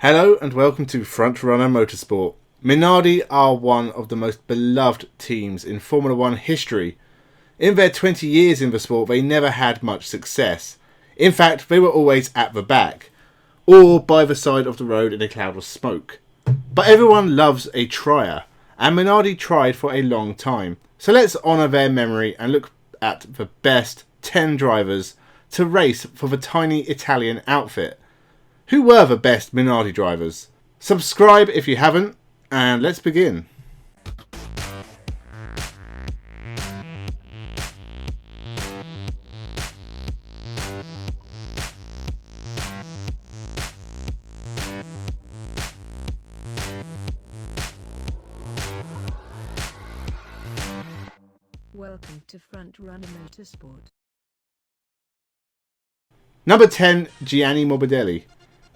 Hello and welcome to Frontrunner Motorsport. Minardi are one of the most beloved teams in Formula 1 history. In their 20 years in the sport, they never had much success. In fact, they were always at the back, or by the side of the road in a cloud of smoke. But everyone loves a trier, and Minardi tried for a long time. So let's honour their memory and look at the best 10 drivers to race for the tiny Italian outfit. Who were the best Minardi drivers? Subscribe if you haven't, and let's begin. Welcome to Frontrunner Motorsport. Number 10, Gianni Morbidelli.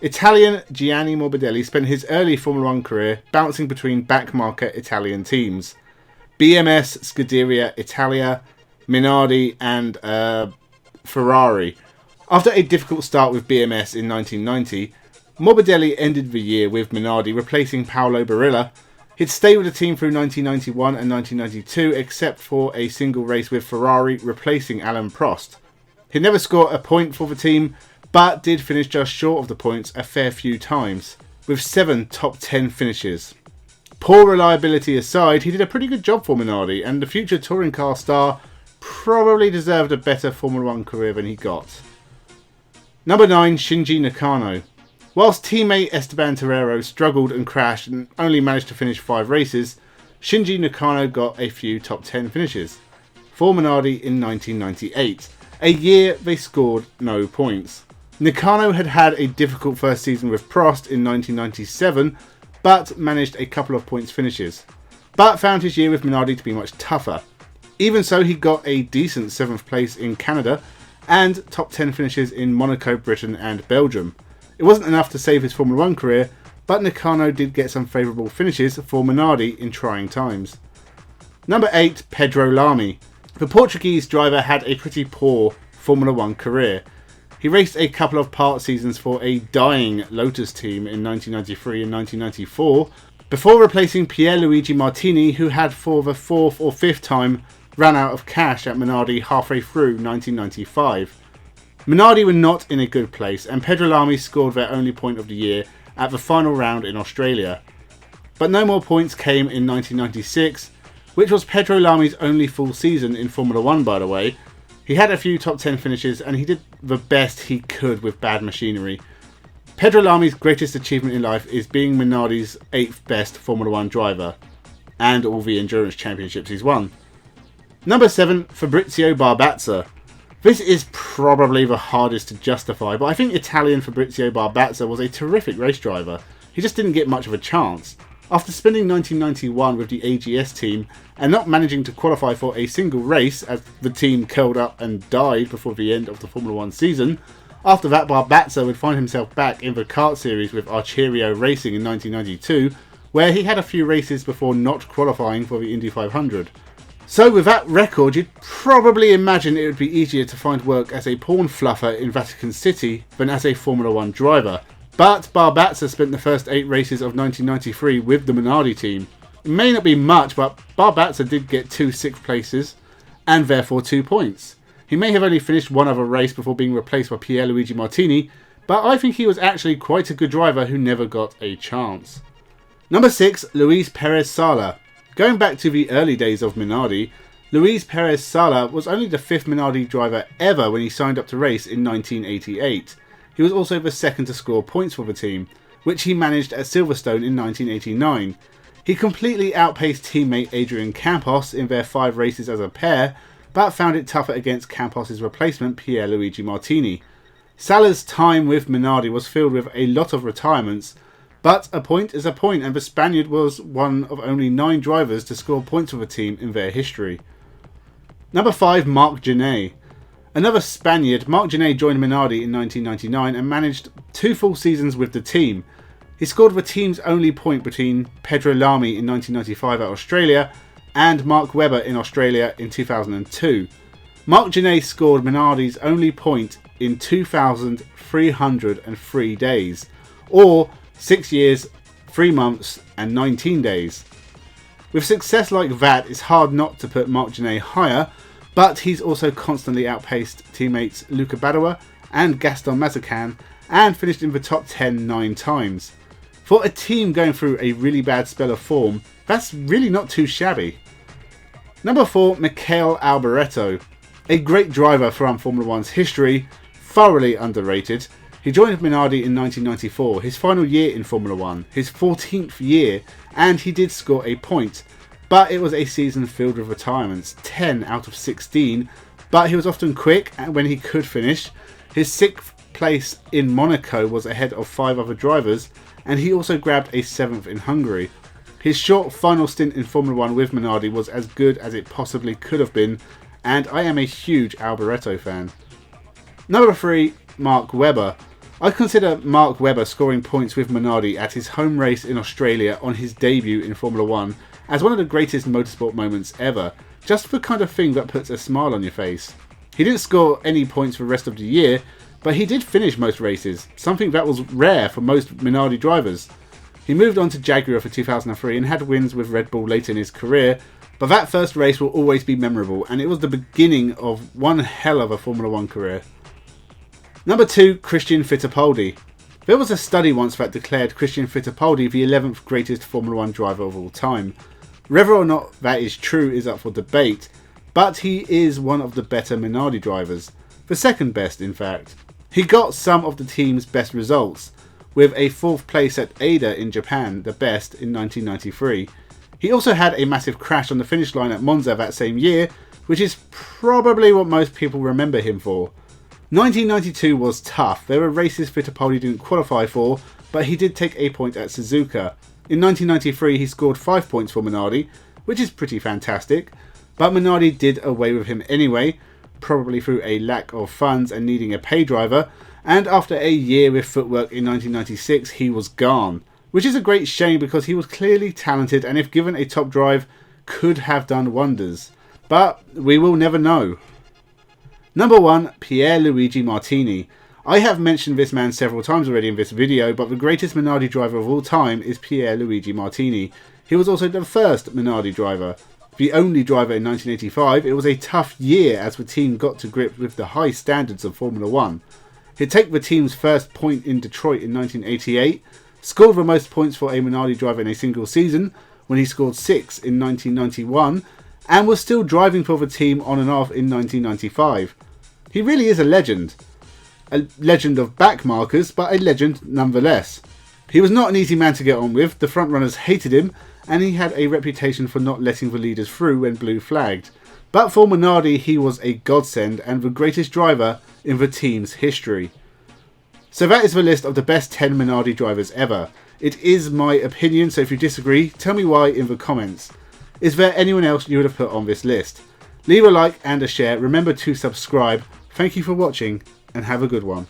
Italian Gianni Morbidelli spent his early Formula 1 career bouncing between backmarker Italian teams. BMS, Scuderia Italia, Minardi and Ferrari. After a difficult start with BMS in 1990, Morbidelli ended the year with Minardi replacing Paolo Barilla. He'd stayed with the team through 1991 and 1992 except for a single race with Ferrari replacing Alain Prost. He'd never scored a point for the team, but did finish just short of the points a fair few times, with 7 top 10 finishes. Poor reliability aside, he did a pretty good job for Minardi, and the future touring car star probably deserved a better Formula 1 career than he got. Number 9, Shinji Nakano. Whilst teammate Esteban Terrero struggled and crashed and only managed to finish 5 races, Shinji Nakano got a few top 10 finishes for Minardi in 1998, a year they scored no points. Nakano had had a difficult first season with Prost in 1997, but managed a couple of points finishes, but found his year with Minardi to be much tougher. Even so, he got a decent 7th place in Canada and top 10 finishes in Monaco, Britain and Belgium. It wasn't enough to save his Formula 1 career, but Nakano did get some favourable finishes for Minardi in trying times. Number 8, Pedro Lamy. The Portuguese driver had a pretty poor Formula 1 career. He raced a couple of part seasons for a dying Lotus team in 1993 and 1994, before replacing PierreLuigi Martini, who had for the 4th or 5th time ran out of cash at Minardi halfway through 1995. Minardi were not in a good place, and Pedro Lamy scored their only point of the year at the final round in Australia. But no more points came in 1996, which was Pedro Lamy's only full season in Formula 1 by the way. He had a few top 10 finishes and he did the best he could with bad machinery. Pedro Lamy's greatest achievement in life is being Minardi's 8th best Formula 1 driver, and all the endurance championships he's won. Number 7, Fabrizio Barbatsa. This is probably the hardest to justify, but I think Italian Fabrizio Barbatsa was a terrific race driver. He just didn't get much of a chance. After spending 1991 with the AGS team and not managing to qualify for a single race as the team curled up and died before the end of the Formula 1 season, after that Barbatsa would find himself back in the kart series with Archerio Racing in 1992, where he had a few races before not qualifying for the Indy 500. So with that record, you'd probably imagine it would be easier to find work as a porn fluffer in Vatican City than as a Formula 1 driver. But Barbatsa spent the first 8 races of 1993 with the Minardi team. It may not be much, but Barbatsa did get 2 6th places and therefore 2 points. He may have only finished one other race before being replaced by PierreLuigi Martini, but I think he was actually quite a good driver who never got a chance. Number 6, Luis Perez-Sala. Going back to the early days of Minardi, Luis Perez-Sala was only the 5th Minardi driver ever when he signed up to race in 1988. He was also the 2nd to score points for the team, which he managed at Silverstone in 1989. He completely outpaced teammate Adrian Campos in their 5 races as a pair, but found it tougher against Campos' replacement PierreLuigi Martini. Sala's time with Minardi was filled with a lot of retirements, but a point is a point, and the Spaniard was one of only 9 drivers to score points for the team in their history. Number 5, Marc Gené. Another Spaniard, Marc Gené joined Minardi in 1999 and managed 2 full seasons with the team. He scored the team's only point between Pedro Lamy in 1995 at Australia and Mark Webber in Australia in 2002. Marc Gené scored Minardi's only point in 2,303 days, or 6 years, 3 months and 19 days. With success like that, it's hard not to put Marc Gené higher, but he's also constantly outpaced teammates Luca Badoer and Gaston Mazepin and finished in the top 10 9 times. For a team going through a really bad spell of form, that's really not too shabby. Number 4, Mikhail Albon. A great driver from Formula 1's history, thoroughly underrated. He joined Minardi in 1994, his final year in Formula 1, his 14th year, and he did score a point. But it was a season filled with retirements, 10 out of 16, but he was often quick when he could finish. His 6th place in Monaco was ahead of 5 other drivers, and he also grabbed a 7th in Hungary. His short final stint in Formula 1 with Minardi was as good as it possibly could have been, and I am a huge Alboreto fan. Number 3, Mark Webber. I consider Mark Webber scoring points with Minardi at his home race in Australia on his debut in Formula 1 as one of the greatest motorsport moments ever, just the kind of thing that puts a smile on your face. He didn't score any points for the rest of the year, but he did finish most races, something that was rare for most Minardi drivers. He moved on to Jaguar for 2003 and had wins with Red Bull later in his career, but that first race will always be memorable, and it was the beginning of one hell of a Formula 1 career. Number 2, Christian Fittipaldi. There was a study once that declared Christian Fittipaldi the 11th greatest Formula 1 driver of all time. Whether or not that is true is up for debate, but he is one of the better Minardi drivers. The second best, in fact. He got some of the team's best results, with a 4th place at Ada in Japan, the best in 1993. He also had a massive crash on the finish line at Monza that same year, which is probably what most people remember him for. 1992 was tough. There were races Fittipaldi didn't qualify for, but he did take a point at Suzuka. In 1993 he scored 5 points for Minardi, which is pretty fantastic, but Minardi did away with him anyway, probably through a lack of funds and needing a pay driver, and after a year with footwork in 1996 he was gone, which is a great shame because he was clearly talented and if given a top drive could have done wonders, but we will never know. Number 1, PierreLuigi Martini. I have mentioned this man several times already in this video, but the greatest Minardi driver of all time is PierreLuigi Martini. He was also the first Minardi driver. The only driver in 1985, it was a tough year as the team got to grips with the high standards of Formula 1. He'd take the team's first point in Detroit in 1988, scored the most points for a Minardi driver in a single season when he scored 6 in 1991, and was still driving for the team on and off in 1995. He really is a legend. A legend of back markers, but a legend nonetheless. He was not an easy man to get on with, the front runners hated him, and he had a reputation for not letting the leaders through when blue flagged. But for Minardi he was a godsend and the greatest driver in the team's history. So that is the list of the best 10 Minardi drivers ever. It is my opinion, so if you disagree, tell me why in the comments. Is there anyone else you would have put on this list? Leave a like and a share, remember to subscribe. Thank you for watching and have a good one.